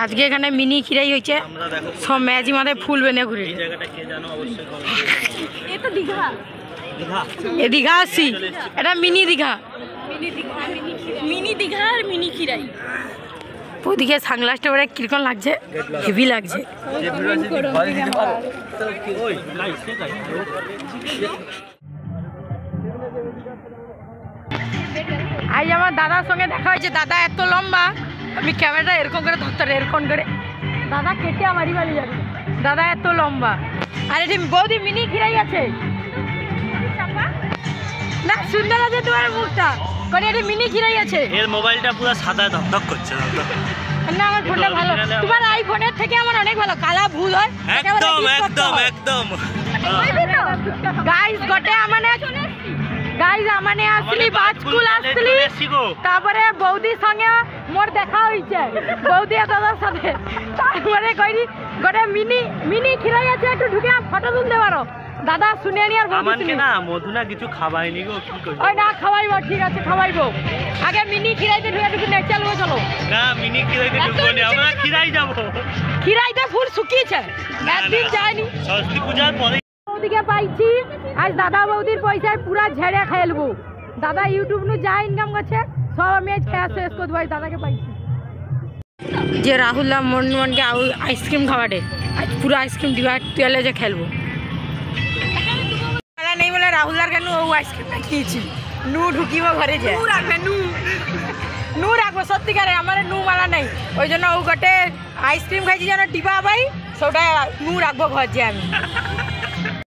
আজকে এখানে মিনি খিরাই হয়েছে, সব ম্যাজি মাথায় ফুল বেনে ঘুরে। দীঘা আসছি, এটা মিনি দীঘা, মিনি দীঘা আর মিনি খিরাই। ওদিকে সানগ্লাসটা ওরা কিরকম লাগছে, হেভি লাগছে। আজ আমার দাদার সঙ্গে দেখা হয়েছে। দাদা এত লম্বা, আমি ক্যামেরাটা এরকম করে ধরতে এরকম করে, দাদা কেটে আমারই বাড়ি যাবে। দাদা এত লম্বা। আর এটি বৌদি মিনি খিরাই আছে না, সুন্দর আছে তোমার মুখটা। কোন এটি মিনি খিরাই আছে। এর মোবাইলটা পুরো সাদা ধকধক করছে। না আমার ফোনটা ভালো, তোমার আইফোনের থেকে আমার অনেক ভালো। কালা ভুল হয় একদম একদম একদম। গাইস গটে আমানে গাইস আমানে আসলি বাজকুল আসলি, তারপরে বৌদির সঙ্গে মোর দেখা হইছে, বৌদি দাদার সাথে। তারপরে কইরি গটে মিনি মিনি খিরাই আছে, একটু ঢুকে ফটো তুলতে পারো। দাদা শুনে নি। আর আমাকে না মধু না কিছু খাওয়াইনি গো, কি করি? ওই না খাওয়াইবো, ঠিক আছে খাওয়াইবো। আগে মিনি খিরাইতে ঢুকে ঢুকে নেট চালবো, চলো। না মিনি খিরাইতে ঢুকবো না, আমরা খিরাই যাব। খিরাইতে ফুল শুকিয়েছে, একদিন যায়নি। সরস্বতী পূজার পরে বৌদিকে পাইছি আজ, দাদা বৌদির পয়সায় পুরা ঝেড়ে খেলবো। দাদা ইউটিউব নু যা ইনকাম করছে সব আমি আজ খেয়া শেষ করবো। দাদাকে পাইছি যে রাহুল্লা মনকে আইসক্রিম খাওয়াটে, আজ পুরো আইসক্রিম দিবা তেলে যে খেলবো। নেই বলে রাহুলার কেন ও আইসক্রিমটা খেয়েছি। নু ঢুকিব ঘরে যে নু রাখবো, সত্যিকারে আমার নু মালা নেই, ওই জন্য ও গটে আইসক্রিম খাইছি যেন টিপা পাই, সেটা নু রাখবো ঘর যে আমি।